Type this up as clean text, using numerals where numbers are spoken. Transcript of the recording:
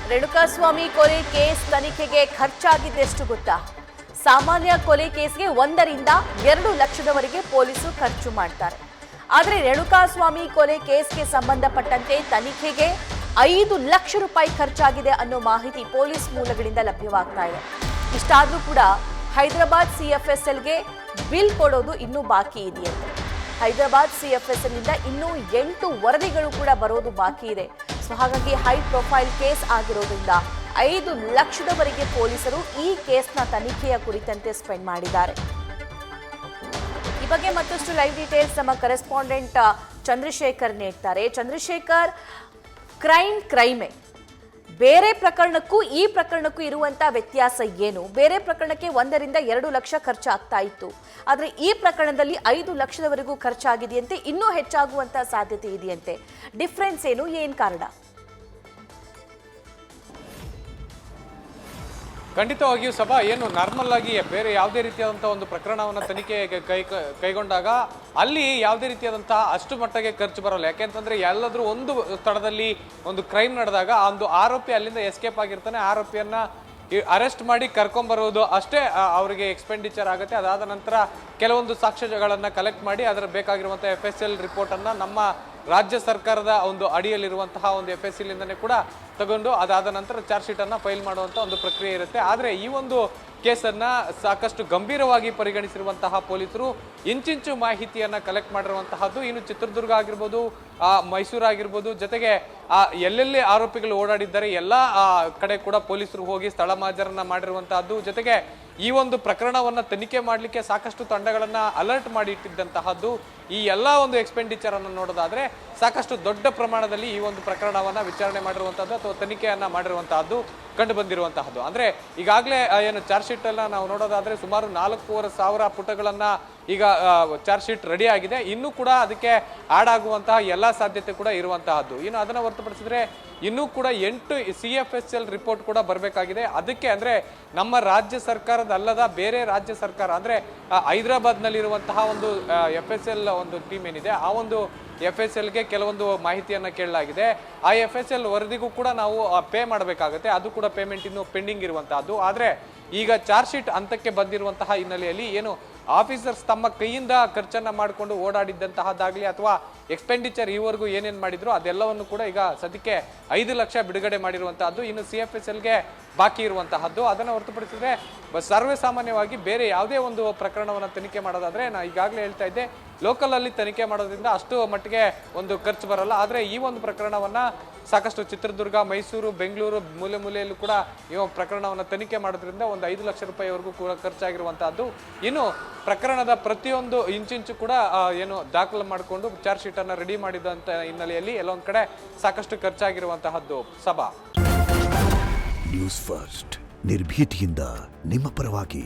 ರೇಣುಕಾಸ್ವಾಮಿ ಕೊಲೆ ಕೇಸ್ ತನಿಖೆಗೆ ಖರ್ಚಾಗಿದ್ದೆಷ್ಟು ಗೊತ್ತಾ? ಸಾಮಾನ್ಯ ಕೊಲೆ ಕೇಸ್ಗೆ 1 ರಿಂದ 2 ಲಕ್ಷದವರೆಗೆ ಪೊಲೀಸರು ಖರ್ಚು ಮಾಡ್ತಾರೆ. ಆದರೆ ರೇಣುಕಾಸ್ವಾಮಿ ಕೊಲೆ ಕೇಸ್ಗೆ ಸಂಬಂಧಪಟ್ಟಂತೆ ತನಿಖೆಗೆ 5 ಲಕ್ಷ ರೂಪಾಯಿ ಖರ್ಚಾಗಿದೆ ಅನ್ನೋ ಮಾಹಿತಿ ಪೊಲೀಸ್ ಮೂಲಗಳಿಂದ ಲಭ್ಯವಾಗ್ತಾ ಇದೆ. ಇಷ್ಟಾದ್ರೂ ಕೂಡ ಹೈದರಾಬಾದ್ ಸಿಎಫ್ಎಸ್ಎಲ್ಗೆ ಬಿಲ್ ಕೊಡೋದು ಇನ್ನೂ ಬಾಕಿ ಇದೆಯಂತೆ. ಹೈದರಾಬಾದ್ ಸಿಎಫ್ಎಸ್ಎಲ್ನಿಂದ ಇನ್ನೂ 8 ವರದಿಗಳು ಕೂಡ ಬರೋದು ಬಾಕಿ ಇದೆ. ಸೊ ಹಾಗಾಗಿ ಹೈ ಪ್ರೊಫೈಲ್ ಕೇಸ್ ಆಗಿರೋದ್ರಿಂದ 5 ಲಕ್ಷದವರೆಗೆ ಪೊಲೀಸರು ಈ ಕೇಸ್ನ ತನಿಖೆಯ ಕುರಿತಂತೆ ಸ್ಪೆಂಡ್ ಮಾಡಿದ್ದಾರೆ. ಈ ಬಗ್ಗೆ ಮತ್ತಷ್ಟು ಲೈವ್ ಡೀಟೇಲ್ಸ್ ನಮ್ಮ ಕರೆಸ್ಪಾಂಡೆಂಟ್ ಚಂದ್ರಶೇಖರ್ ನೀಡ್ತಾರೆ. ಚಂದ್ರಶೇಖರ್, ಕ್ರೈಮೇ, ಬೇರೆ ಪ್ರಕರಣಕ್ಕೂ ಈ ಪ್ರಕರಣಕ್ಕೂ ಇರುವಂತ ವ್ಯತ್ಯಾಸ ಏನು? ಬೇರೆ ಪ್ರಕರಣಕ್ಕೆ 1 ರಿಂದ 2 ಲಕ್ಷ ಖರ್ಚಾಗ್ತಾ ಇತ್ತು, ಆದರೆ ಈ ಪ್ರಕರಣದಲ್ಲಿ 5 ಲಕ್ಷದವರೆಗೂ ಖರ್ಚಾಗಿದೆಯಂತೆ, ಇನ್ನೂ ಹೆಚ್ಚಾಗುವಂತ ಸಾಧ್ಯತೆ ಇದೆಯಂತೆ. ಡಿಫ್ರೆನ್ಸ್ ಏನು, ಏನ್ ಕಾರಣ? ಖಂಡಿತವಾಗಿಯೂ ಸಭಾ ಏನು ನಾರ್ಮಲ್ ಆಗಿ ಬೇರೆ ಯಾವುದೇ ರೀತಿಯಾದಂಥ ಒಂದು ಪ್ರಕರಣವನ್ನು ತನಿಖೆಗೆ ಕೈಗೊಂಡಾಗ ಅಲ್ಲಿ ಯಾವುದೇ ರೀತಿಯಾದಂತಹ ಅಷ್ಟು ಮಟ್ಟಿಗೆ ಖರ್ಚು ಬರೋಲ್ಲ. ಯಾಕೆಂತಂದ್ರೆ ಎಲ್ಲಾದ್ರೂ ಒಂದು ಸ್ಥಳದಲ್ಲಿ ಒಂದು ಕ್ರೈಮ್ ನಡೆದಾಗ ಆ ಒಂದು ಆರೋಪಿ ಅಲ್ಲಿಂದ ಎಸ್ಕೇಪ್ ಆಗಿರ್ತಾನೆ, ಆರೋಪಿಯನ್ನ ಅರೆಸ್ಟ್ ಮಾಡಿ ಕರ್ಕೊಂಡ್ಬರೋದು ಅಷ್ಟೇ ಅವರಿಗೆ ಎಕ್ಸ್ಪೆಂಡಿಚರ್ ಆಗುತ್ತೆ. ಅದಾದ ನಂತರ ಕೆಲವೊಂದು ಸಾಕ್ಷ್ಯಗಳನ್ನು ಕಲೆಕ್ಟ್ ಮಾಡಿ ಅದರ ಬೇಕಾಗಿರುವಂಥ FSL ರಿಪೋರ್ಟನ್ನು ನಮ್ಮ ರಾಜ್ಯ ಸರ್ಕಾರದ ಒಂದು ಅಡಿಯಲ್ಲಿರುವಂತಹ ಒಂದು FSL ಇಂದನೇ ಕೂಡ ತಗೊಂಡು ಅದಾದ ನಂತರ ಚಾರ್ಜ್ ಶೀಟನ್ನು ಫೈಲ್ ಮಾಡುವಂಥ ಒಂದು ಪ್ರಕ್ರಿಯೆ ಇರುತ್ತೆ. ಆದರೆ ಈ ಒಂದು ಕೇಸನ್ನು ಸಾಕಷ್ಟು ಗಂಭೀರವಾಗಿ ಪರಿಗಣಿಸಿರುವಂತಹ ಪೊಲೀಸರು ಇಂಚಿಂಚು ಮಾಹಿತಿಯನ್ನು ಕಲೆಕ್ಟ್ ಮಾಡಿರುವಂತಹದ್ದು. ಇನ್ನು ಚಿತ್ರದುರ್ಗ ಆಗಿರ್ಬೋದು, ಮೈಸೂರು ಆಗಿರ್ಬೋದು, ಜೊತೆಗೆ ಎಲ್ಲೆಲ್ಲಿ ಆರೋಪಿಗಳು ಓಡಾಡಿದ್ದಾರೆ ಎಲ್ಲ ಕಡೆ ಕೂಡ ಪೊಲೀಸರು ಹೋಗಿ ಸ್ಥಳ ಮಾಜರನ್ನ ಮಾಡಿರುವಂತಹದ್ದು. ಜೊತೆಗೆ ಈ ಒಂದು ಪ್ರಕರಣವನ್ನು ತನಿಖೆ ಮಾಡಲಿಕ್ಕೆ ಸಾಕಷ್ಟು ತಂಡಗಳನ್ನು ಅಲರ್ಟ್ ಮಾಡಿ ಇಟ್ಟಿದ್ದಂತಹದ್ದು. ಈ ಎಲ್ಲ ಒಂದು ಎಕ್ಸ್ಪೆಂಡಿಚರ್ ಅನ್ನು ನೋಡೋದಾದ್ರೆ ಸಾಕಷ್ಟು ದೊಡ್ಡ ಪ್ರಮಾಣದಲ್ಲಿ ಈ ಒಂದು ಪ್ರಕರಣವನ್ನ ವಿಚಾರಣೆ ಮಾಡಿರುವಂತಹದ್ದು ಅಥವಾ ತನಿಖೆಯನ್ನ ಮಾಡಿರುವಂತಹದ್ದು ಕಂಡು ಬಂದಿರುವಂತಹದ್ದು. ಅಂದ್ರೆ ಈಗಾಗಲೇ ಏನು ಚಾರ್ಜ್ ಶೀಟ್ ಅನ್ನ ನಾವು ನೋಡೋದಾದ್ರೆ ಸುಮಾರು 4,500 ಪುಟಗಳನ್ನ ಈಗ ಚಾರ್ಜ್ ಶೀಟ್ ರೆಡಿ ಆಗಿದೆ. ಇನ್ನೂ ಕೂಡ ಅದಕ್ಕೆ ಆಡ್ ಆಗುವಂತಹ ಎಲ್ಲಾ ಸಾಧ್ಯತೆ ಕೂಡ ಇರುವಂತಹದ್ದು. ಇನ್ನು ಅದನ್ನ ಹೊರತುಪಡಿಸಿದ್ರೆ ಇನ್ನೂ ಕೂಡ 8 CFSL ರಿಪೋರ್ಟ್ ಕೂಡ ಬರಬೇಕಾಗಿದೆ. ಅದಕ್ಕೆ ಅಂದ್ರೆ ನಮ್ಮ ರಾಜ್ಯ ಸರ್ಕಾರದಲ್ಲದ ಬೇರೆ ರಾಜ್ಯ ಸರ್ಕಾರ ಅಂದ್ರೆ ಹೈದರಾಬಾದ್ ನಲ್ಲಿ ಇರುವಂತಹ ಒಂದು FSL ಒಂದು ಟೀಮ್ ಏನಿದೆ, ಆ ಒಂದು FSLಗೆ ಕೆಲವೊಂದು ಮಾಹಿತಿಯನ್ನ ಕೇಳಲಾಗಿದೆ. ಆ FSL ವರದಿಗೂ ಕೂಡ ನಾವು ಪೇ ಮಾಡಬೇಕಾಗುತ್ತೆ. ಅದು ಕೂಡ ಪೇಮೆಂಟ್ ಇನ್ನು ಪೆಂಡಿಂಗ್ ಇರುವಂತಹದ್ದು. ಆದ್ರೆ ಈಗ ಚಾರ್ಜ್ ಶೀಟ್ ಹಂತಕ್ಕೆ ಬಂದಿರುವಂತಹ ಹಿನ್ನೆಲೆಯಲ್ಲಿ ಏನು ಆಫೀಸರ್ಸ್ ತಮ್ಮ ಕೈಯಿಂದ ಖರ್ಚನ್ನ ಮಾಡಿಕೊಂಡು ಓಡಾಡಿದ್ದಂತಹದ್ದಾಗ್ಲಿ ಅಥವಾ ಎಕ್ಸ್ಪೆಂಡಿಚರ್ ಈವರೆಗೂ ಏನೇನು ಮಾಡಿದ್ರು ಅದೆಲ್ಲವನ್ನು ಕೂಡ ಈಗ ಸದ್ಯಕ್ಕೆ 5 ಲಕ್ಷ ಬಿಡುಗಡೆ ಮಾಡಿರುವಂತಹದ್ದು. ಇನ್ನು CFSLಗೆ ಬಾಕಿ ಇರುವಂತಹದ್ದು. ಅದನ್ನು ಹೊರತುಪಡಿಸಿದ್ರೆ ಸರ್ವೇ ಸಾಮಾನ್ಯವಾಗಿ ಬೇರೆ ಯಾವುದೇ ಒಂದು ಪ್ರಕರಣವನ್ನು ತನಿಖೆ ಮಾಡೋದಾದ್ರೆ ನಾನು ಈಗಾಗಲೇ ಹೇಳ್ತಾ ಇದ್ದೆ, ಲೋಕಲ್ ಅಲ್ಲಿ ತನಿಖೆ ಮಾಡೋದ್ರಿಂದ ಅಷ್ಟು ಮಟ್ಟಿಗೆ ಒಂದು ಖರ್ಚು ಬರಲ್ಲ. ಆದರೆ ಈ ಒಂದು ಪ್ರಕರಣವನ್ನ ಸಾಕಷ್ಟು ಚಿತ್ರದುರ್ಗ, ಮೈಸೂರು, ಬೆಂಗಳೂರು ಮೂಲೆಯಲ್ಲೂ ಕೂಡ ಈ ಪ್ರಕರಣವನ್ನು ತನಿಖೆ ಮಾಡೋದ್ರಿಂದ ಒಂದು 5 ಲಕ್ಷ ರೂಪಾಯಿವರೆಗೂ ಕೂಡ ಖರ್ಚಾಗಿರುವಂತಹದ್ದು. ಇನ್ನು ಪ್ರಕರಣದ ಪ್ರತಿಯೊಂದು ಇಂಚಿಂಚು ಕೂಡ ಏನು ದಾಖಲು ಮಾಡಿಕೊಂಡು ಚಾರ್ಜ್ ಶೀಟ್ ಅನ್ನ ರೆಡಿ ಮಾಡಿದಂತ ಹಿನ್ನೆಲೆಯಲ್ಲಿ ಎಲ್ಲೊಂದ್ ಕಡೆ ಸಾಕಷ್ಟು ಖರ್ಚಾಗಿರುವಂತಹದ್ದು. ಸಭಾ ನ್ಯೂಸ್ ಫಸ್ಟ್ ನಿರ್ಭೀತಿಯಿಂದ ನಿಮ್ಮ ಪರವಾಗಿ.